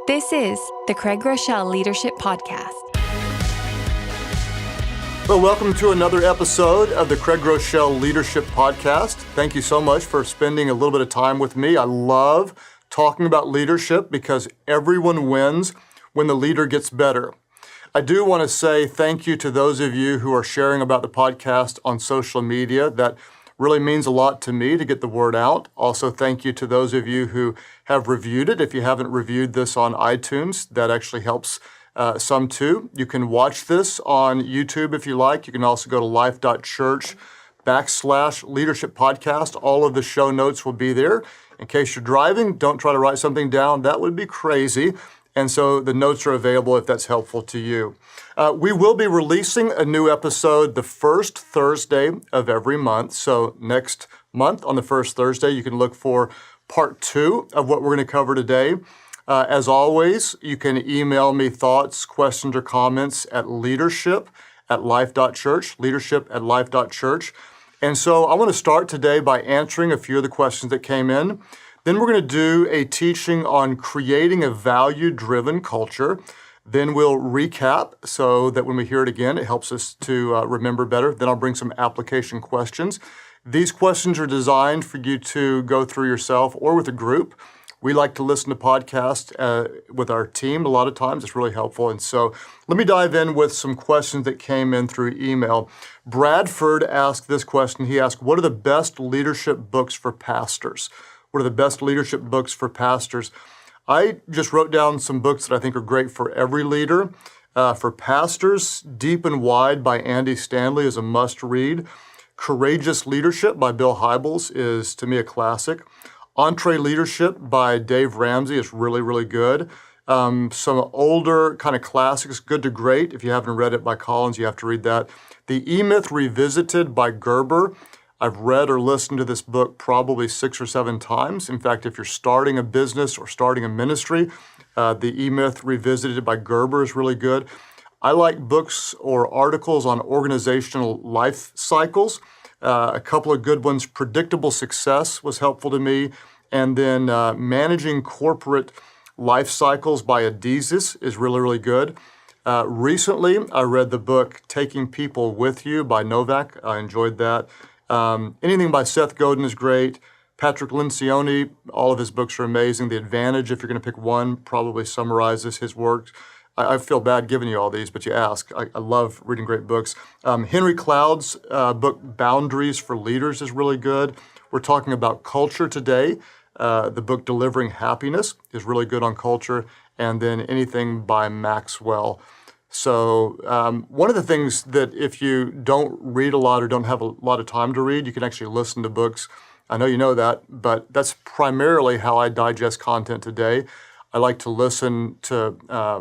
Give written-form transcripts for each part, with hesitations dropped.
This is the Craig Groeschel Leadership Podcast. Well, welcome to another episode of the Craig Groeschel Leadership Podcast. Thank you so much for spending a little bit of time with me. I love talking about leadership because everyone wins when the leader gets better. I do want to say thank you to those of you who are sharing about the podcast on social media. That really means a lot to me to get the word out. Also, thank you to those of you who have reviewed it. If you haven't reviewed this on iTunes, that actually helps some too. You can watch this on YouTube if you like. You can also go to Life.Church /leadership podcast. All of the show notes will be there. In case you're driving, don't try to write something down. That would be crazy. And so the notes are available if that's helpful to you. We will be releasing a new episode the first Thursday of every month. So next month on the first Thursday, you can look for part 2 of what we're going to cover today. As always, you can email me thoughts, questions, or comments at leadership@life.church, leadership@life.church. And so I want to start today by answering a few of the questions that came in. Then we're going to do a teaching on creating a value-driven culture. Then we'll recap so that when we hear it again, it helps us to remember better. Then I'll bring some application questions. These questions are designed for you to go through yourself or with a group. We like to listen to podcasts with our team a lot of times. It's really helpful. And so let me dive in with some questions that came in through email. Bradford asked this question. He asked, what are the best leadership books for pastors? What are the best leadership books for pastors? I just wrote down some books that I think are great for every leader. For pastors, Deep and Wide by Andy Stanley is a must-read. Courageous Leadership by Bill Hybels is, to me, a classic. EntreLeadership by Dave Ramsey is really, really good. Some older kind of classics, Good to Great. If you haven't read it by Collins, you have to read that. The E-Myth Revisited by Gerber. I've read or listened to this book probably 6 or 7 times. In fact, if you're starting a business or starting a ministry, the E-Myth Revisited by Gerber is really good. I like books or articles on organizational life cycles. A couple of good ones. Predictable Success was helpful to me. And then Managing Corporate Life Cycles by Adizes is really, really good. Recently, I read the book Taking People With You by Novak. I enjoyed that. Anything by Seth Godin is great. Patrick Lencioni, all of his books are amazing. The Advantage, if you're going to pick one, probably summarizes his work. I feel bad giving you all these, but you ask. I love reading great books. Henry Cloud's book, Boundaries for Leaders, is really good. We're talking about culture today. The book, Delivering Happiness, is really good on culture. And then anything by Maxwell. So one of the things that if you don't read a lot or don't have a lot of time to read, you can actually listen to books. I know you know that, but that's primarily how I digest content today. I like to listen to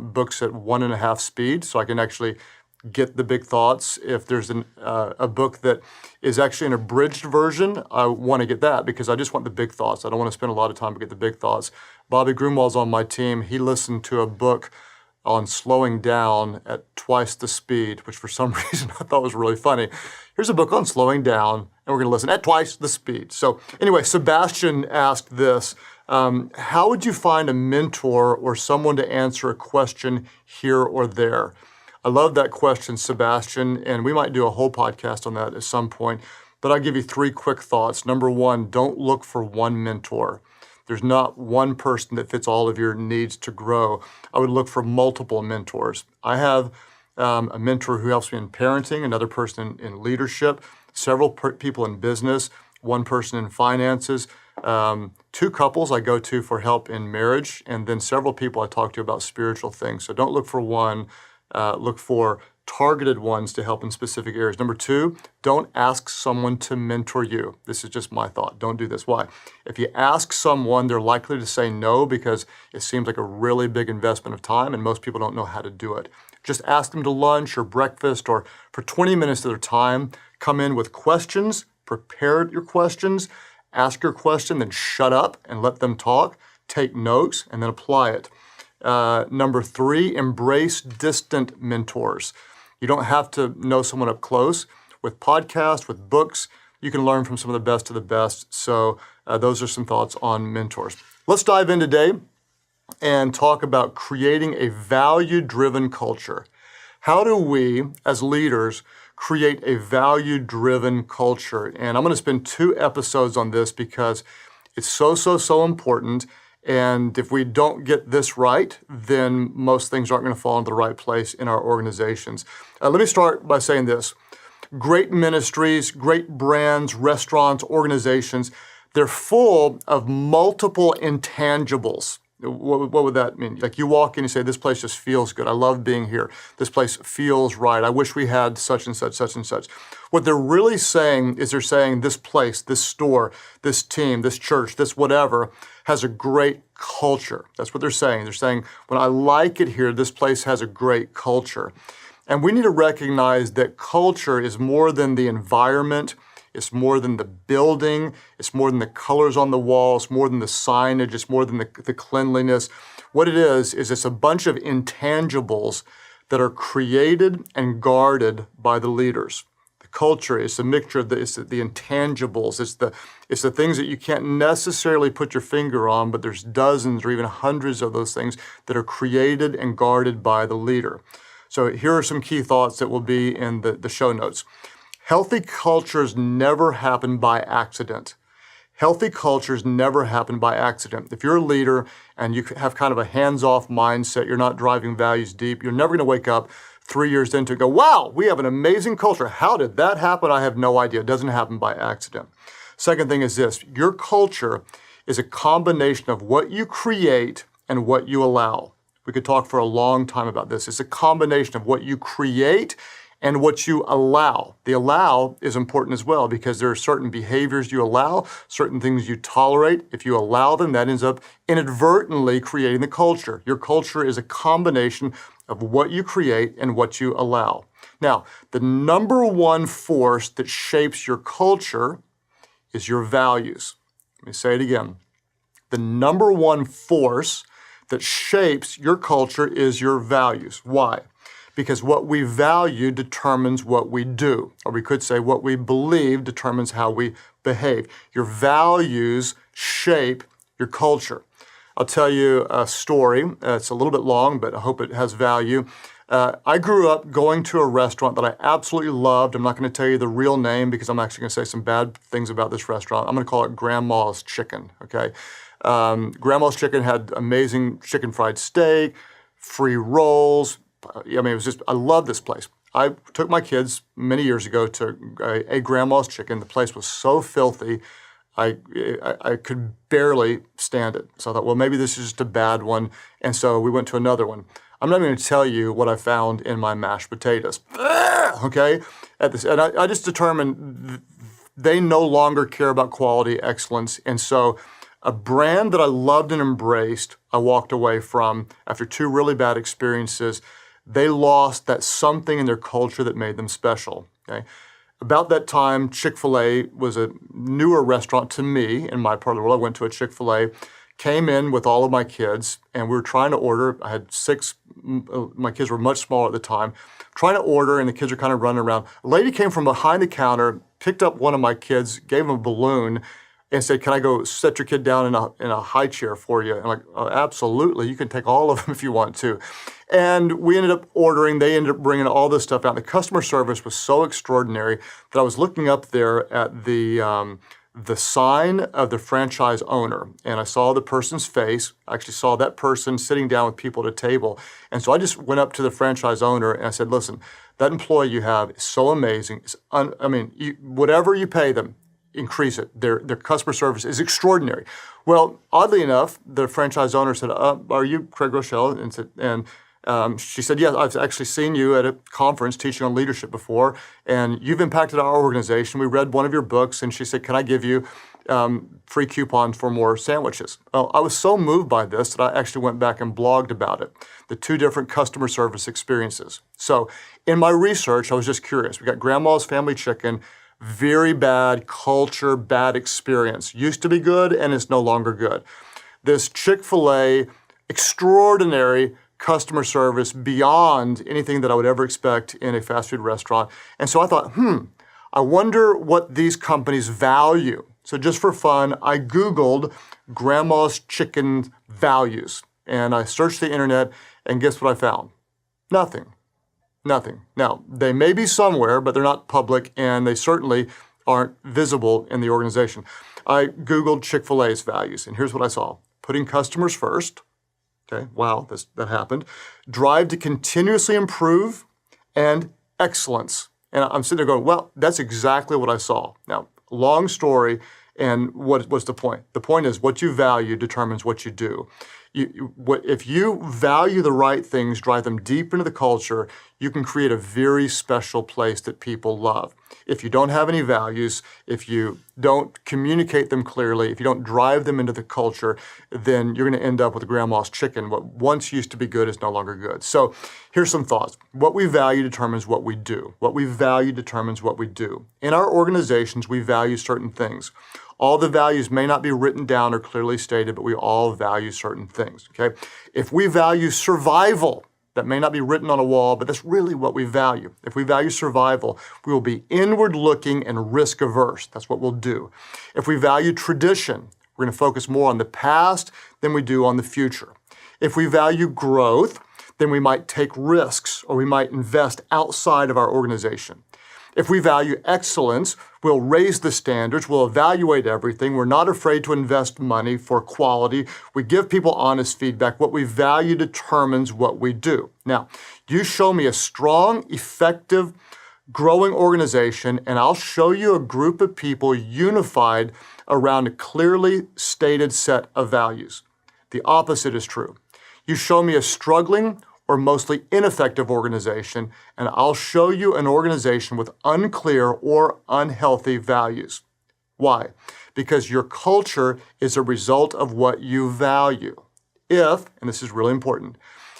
books at 1.5 speed so I can actually get the big thoughts. If there's a book that is actually an abridged version, I want to get that because I just want the big thoughts. I don't want to spend a lot of time to get the big thoughts. Bobby Grunwald's on my team. He listened to a book on slowing down at twice the speed, which for some reason I thought was really funny. Here's a book on slowing down, and we're going to listen at twice the speed. So anyway, Sebastian asked this, how would you find a mentor or someone to answer a question here or there? I love that question, Sebastian, and we might do a whole podcast on that at some point, but I'll give you 3 quick thoughts. Number 1, don't look for one mentor. There's not one person that fits all of your needs to grow. I would look for multiple mentors. I have a mentor who helps me in parenting, another person in leadership, several people in business, one person in finances, 2 couples I go to for help in marriage, and then several people I talk to about spiritual things. So don't look for one, look for targeted ones to help in specific areas. Number 2, don't ask someone to mentor you. This is just my thought. Don't do this. Why? If you ask someone, they're likely to say no because it seems like a really big investment of time and most people don't know how to do it. Just ask them to lunch or breakfast or for 20 minutes of their time, come in with questions, prepare your questions, ask your question, then shut up and let them talk, take notes, and then apply it. Number 3, embrace distant mentors. You don't have to know someone up close. With podcasts, with books, you can learn from some of the best. So those are some thoughts on mentors. Let's dive in today. and talk about creating a value-driven culture. How do we, as leaders, create a value-driven culture? And I'm going to spend 2 episodes on this because it's so important. And if we don't get this right, then most things aren't going to fall into the right place in our organizations. Let me start by saying this. Great ministries, great brands, restaurants, organizations, they're full of multiple intangibles. What would that mean? Like you walk in and you say, this place just feels good. I love being here. This place feels right. I wish we had such and such, such and such. What they're really saying is they're saying this place, this store, this team, this church, this whatever has a great culture. That's what they're saying. They're saying, when I like it here, this place has a great culture. And we need to recognize that culture is more than the environment. It's more than the building. It's more than the colors on the wall. It's more than the signage. It's more than the cleanliness. What it is it's a bunch of intangibles that are created and guarded by the leaders. The culture is a mixture of the intangibles. It's the things that you can't necessarily put your finger on, but there's dozens or even hundreds of those things that are created and guarded by the leader. So here are some key thoughts that will be in the show notes. Healthy cultures never happen by accident. Healthy cultures never happen by accident. If you're a leader and you have kind of a hands-off mindset, you're not driving values deep, you're never going to wake up 3 years into and go, wow, we have an amazing culture. How did that happen? I have no idea. It doesn't happen by accident. Second thing is this. Your culture is a combination of what you create and what you allow. We could talk for a long time about this. It's a combination of what you create and what you allow. The allow is important as well because there are certain behaviors you allow, certain things you tolerate. If you allow them, that ends up inadvertently creating the culture. Your culture is a combination of what you create and what you allow. Now, the number one force that shapes your culture is your values. Let me say it again. The number one force that shapes your culture is your values. Why? Because what we value determines what we do. Or we could say what we believe determines how we behave. Your values shape your culture. I'll tell you a story. It's a little bit long, but I hope it has value. I grew up going to a restaurant that I absolutely loved. I'm not going to tell you the real name because I'm actually going to say some bad things about this restaurant. I'm going to call it Grandma's Chicken, okay? Grandma's Chicken had amazing chicken fried steak, free rolls. I love this place. I took my kids many years ago to a Grandma's Chicken. The place was so filthy, I could barely stand it. So I thought, well, maybe this is just a bad one. And so we went to another one. I'm not going to tell you what I found in my mashed potatoes. Okay? And I just determined they no longer care about quality, excellence. And so a brand that I loved and embraced, I walked away from after 2 really bad experiences. They lost that something in their culture that made them special. Okay? About that time, Chick-fil-A was a newer restaurant to me in my part of the world. I went to a Chick-fil-A, came in with all of my kids, and we were trying to order. I had 6, my kids were much smaller at the time, trying to order, and the kids are kind of running around. A lady came from behind the counter, picked up one of my kids, gave him a balloon, and said, can I go set your kid down in a high chair for you? And I'm like, oh, absolutely. You can take all of them if you want to. And we ended up ordering. They ended up bringing all this stuff out. The customer service was so extraordinary that I was looking up there at the sign of the franchise owner, and I saw the person's face. I actually saw that person sitting down with people at a table. And so I just went up to the franchise owner and I said, listen, that employee you have is so amazing. Whatever you pay them, increase it. Their customer service is extraordinary. Well, oddly enough, the franchise owner said, are you Craig Groeschel? And she said, yes, I've actually seen you at a conference teaching on leadership before, and you've impacted our organization. We read one of your books, and she said, can I give you free coupons for more sandwiches? Well, I was so moved by this that I actually went back and blogged about it, the 2 different customer service experiences. So in my research, I was just curious. We got Grandma's Family Chicken, very bad culture, bad experience. Used to be good, and it's no longer good. This Chick-fil-A, extraordinary customer service beyond anything that I would ever expect in a fast food restaurant. And so I thought, I wonder what these companies value. So just for fun, I Googled Grandma's Chicken values. And I searched the internet, and guess what I found? Nothing. Now, they may be somewhere, but they're not public, and they certainly aren't visible in the organization. I Googled Chick-fil-A's values, and here's what I saw. Putting customers first. Okay, wow, that happened. Drive to continuously improve, and excellence. And I'm sitting there going, well, that's exactly what I saw. Now, long story, and what's the point? The point is what you value determines what you do. If you value the right things, drive them deep into the culture, you can create a very special place that people love. If you don't have any values, if you don't communicate them clearly, if you don't drive them into the culture, then you're going to end up with grandma's chicken. What once used to be good is no longer good. So here's some thoughts. What we value determines what we do. What we value determines what we do. In our organizations, we value certain things. All the values may not be written down or clearly stated, but we all value certain things, okay? If we value survival, that may not be written on a wall, but that's really what we value. If we value survival, we will be inward-looking and risk-averse. That's what we'll do. If we value tradition, we're going to focus more on the past than we do on the future. If we value growth, then we might take risks or we might invest outside of our organization. If we value excellence, we'll raise the standards, we'll evaluate everything. We're not afraid to invest money for quality. We give people honest feedback. What we value determines what we do. Now, you show me a strong, effective, growing organization, and I'll show you a group of people unified around a clearly stated set of values. The opposite is true. You show me a struggling or mostly ineffective organization, and I'll show you an organization with unclear or unhealthy values. Why? Because your culture is a result of what you value. And this is really important,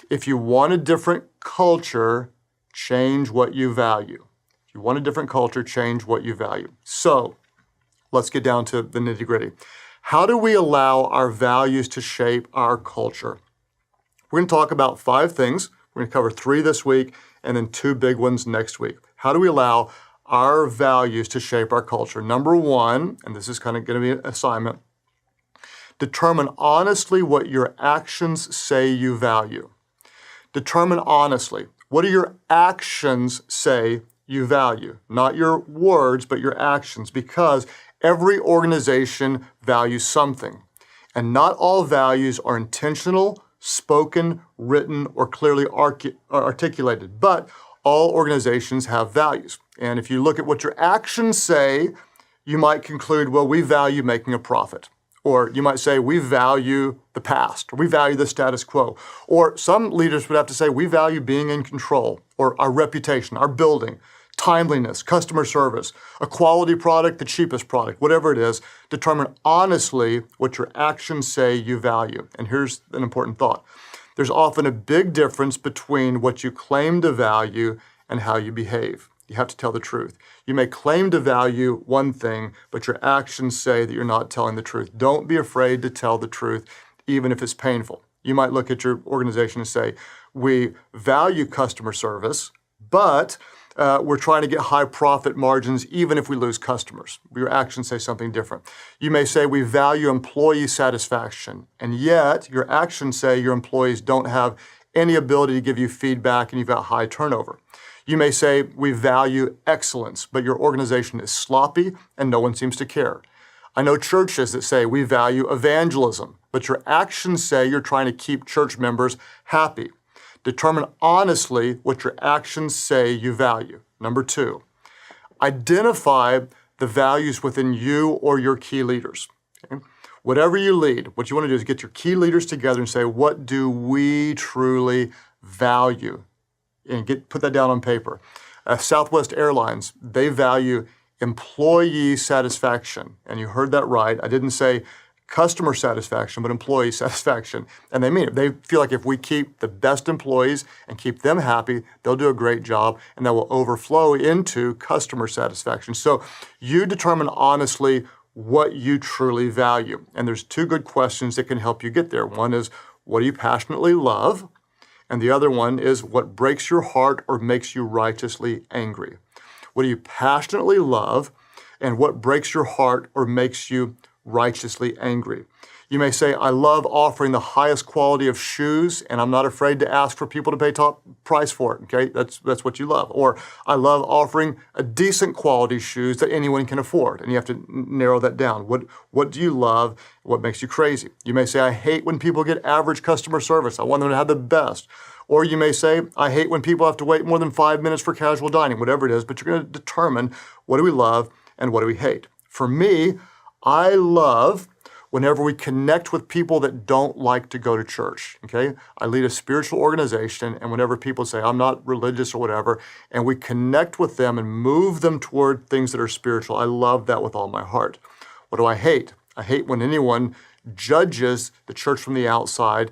if you want a different culture, change what you value. If you want a different culture, change what you value. So, let's get down to the nitty-gritty. How do we allow our values to shape our culture? We're going to talk about 5 things. We're going to cover 3 this week and then 2 big ones next week. How do we allow our values to shape our culture? Number 1, and this is kind of going to be an assignment, determine honestly what your actions say you value. Determine honestly, what do your actions say you value? Not your words, but your actions, because every organization values something. And not all values are intentional, spoken, written, or clearly articulated, but all organizations have values. And if you look at what your actions say, you might conclude, well, we value making a profit. Or you might say, we value the past, or we value the status quo. Or some leaders would have to say, we value being in control, or our reputation, our building, timeliness, customer service, a quality product, the cheapest product, whatever it is. Determine honestly what your actions say you value. And here's an important thought. There's often a big difference between what you claim to value and how you behave. You have to tell the truth. You may claim to value one thing, but your actions say that you're not telling the truth. Don't be afraid to tell the truth, even if it's painful. You might look at your organization and say, we value customer service, but we're trying to get high profit margins even if we lose customers. Your actions say something different. You may say we value employee satisfaction, and yet your actions say your employees don't have any ability to give you feedback and you've got high turnover. You may say we value excellence, but your organization is sloppy and no one seems to care. I know churches that say we value evangelism, but your actions say you're trying to keep church members happy. Determine honestly what your actions say you value. Number 2, identify the values within you or your key leaders. Okay? Whatever you lead, what you want to do is get your key leaders together and say, what do we truly value? And put that down on paper. Southwest Airlines, they value employee satisfaction. And you heard that right. I didn't say customer satisfaction, but employee satisfaction. And they mean it. They feel like if we keep the best employees and keep them happy, they'll do a great job, and that will overflow into customer satisfaction. So you determine honestly what you truly value. And there's 2 good questions that can help you get there. One is, what do you passionately love? And the other one is, what breaks your heart or makes you righteously angry? What do you passionately love? And what breaks your heart or makes you righteously angry? You may say, I love offering the highest quality of shoes, and I'm not afraid to ask for people to pay top price for it, okay? That's what you love. Or I love offering a decent quality shoes that anyone can afford, and you have to narrow that down. What do you love? What makes you crazy? You may say, I hate when people get average customer service. I want them to have the best. Or you may say, I hate when people have to wait more than 5 minutes for casual dining, whatever it is, but you're going to determine what do we love and what do we hate. For me, I love whenever we connect with people that don't like to go to church, okay? I lead a spiritual organization, and whenever people say, I'm not religious or whatever, and we connect with them and move them toward things that are spiritual, I love that with all my heart. What do I hate? I hate when anyone judges the church from the outside,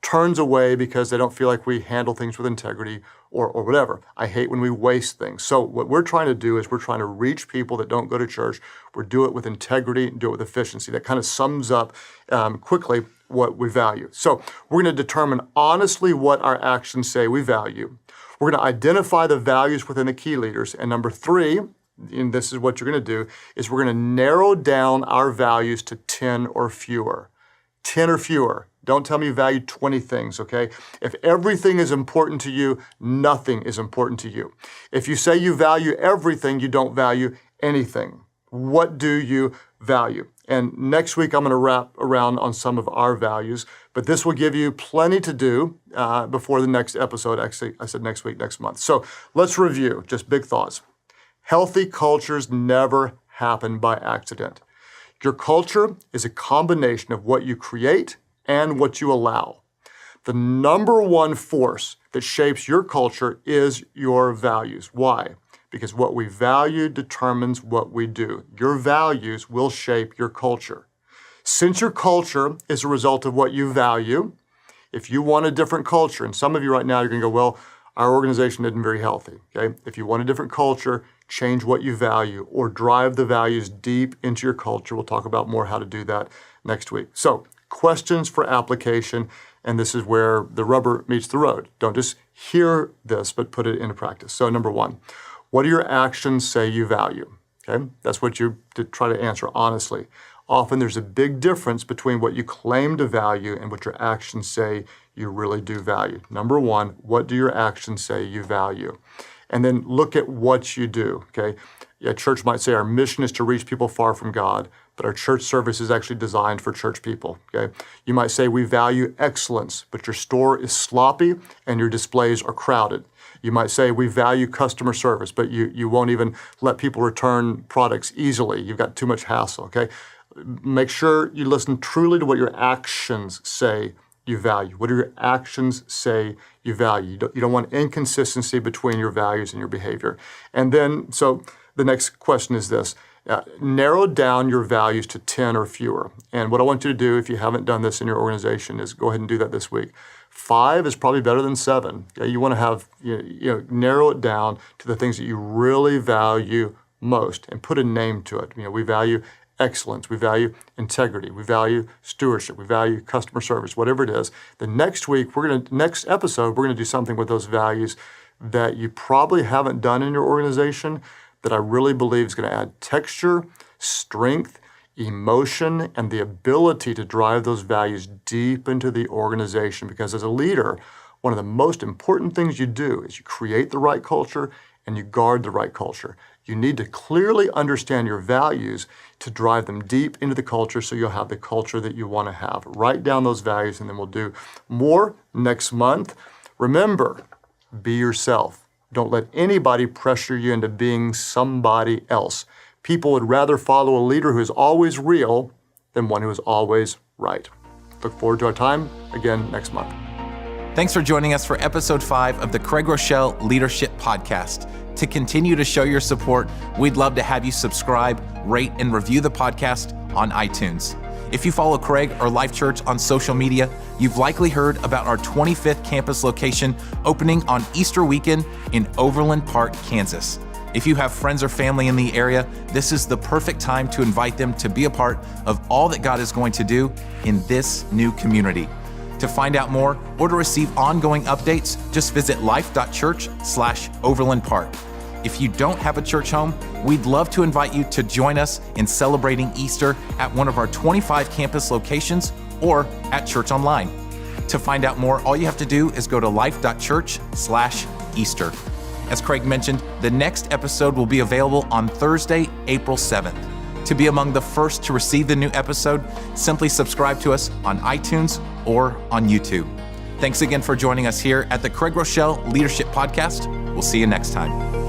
turns away because they don't feel like we handle things with integrity or whatever. I hate when we waste things. So what we're trying to do is we're trying to reach people that don't go to church. We do it with integrity, do it with efficiency. That kind of sums up quickly what we value. So we're going to determine honestly what our actions say we value. We're going to identify the values within the key leaders. And number 3, and this is what you're going to do, is we're going to narrow down our values to 10 or fewer. 10 or fewer. Don't tell me you value 20 things, okay? If everything is important to you, nothing is important to you. If you say you value everything, you don't value anything. What do you value? And next week, I'm going to wrap around on some of our values, but this will give you plenty to do before the next episode. Actually, I said next week, next month. So let's review, just big thoughts. Healthy cultures never happen by accident. Your culture is a combination of what you create and what you allow. The number one force that shapes your culture is your values. Why? Because what we value determines what we do. Your values will shape your culture. Since your culture is a result of what you value, if you want a different culture, and some of you right now, you're going to go, well, our organization isn't very healthy, okay? If you want a different culture, change what you value or drive the values deep into your culture. We'll talk about more how to do that next week. So, questions for application, and this is where the rubber meets the road. Don't just hear this, but put it into practice. So number 1, what do your actions say you value? Okay, that's what you try to answer honestly. Often there's a big difference between what you claim to value and what your actions say you really do value. Number 1, what do your actions say you value? And then look at what you do, okay? A church might say our mission is to reach people far from God, but our church service is actually designed for church people, okay? You might say we value excellence, but your store is sloppy and your displays are crowded. You might say we value customer service, but you won't even let people return products easily. You've got too much hassle, okay? Make sure you listen truly to what your actions say you value. What do your actions say you value? You don't want inconsistency between your values and your behavior. And then, so the next question is this. Narrow down your values to 10 or fewer. And what I want you to do, if you haven't done this in your organization, is go ahead and do that this week. 5 is probably better than 7. Okay? You want to have, narrow it down to the things that you really value most and put a name to it. We value excellence, we value integrity, we value stewardship, we value customer service, whatever it is. The next week, next episode, we're going to do something with those values that you probably haven't done in your organization that I really believe is going to add texture, strength, emotion, and the ability to drive those values deep into the organization. Because as a leader, one of the most important things you do is you create the right culture and you guard the right culture. You need to clearly understand your values to drive them deep into the culture so you'll have the culture that you want to have. Write down those values and then we'll do more next month. Remember, be yourself. Don't let anybody pressure you into being somebody else. People would rather follow a leader who is always real than one who is always right. Look forward to our time again next month. Thanks for joining us for episode 5 of the Craig Groeschel Leadership Podcast. To continue to show your support, we'd love to have you subscribe, rate, and review the podcast on iTunes. If you follow Craig or Life.Church on social media, you've likely heard about our 25th campus location opening on Easter weekend in Overland Park, Kansas. If you have friends or family in the area, this is the perfect time to invite them to be a part of all that God is going to do in this new community. To find out more or to receive ongoing updates, just visit life.church/Overland Park. If you don't have a church home, we'd love to invite you to join us in celebrating Easter at one of our 25 campus locations or at Church Online. To find out more, all you have to do is go to Life.Church/Easter. As Craig mentioned, the next episode will be available on Thursday, April 7th. To be among the first to receive the new episode, simply subscribe to us on iTunes or on YouTube. Thanks again for joining us here at the Craig Groeschel Leadership Podcast. We'll see you next time.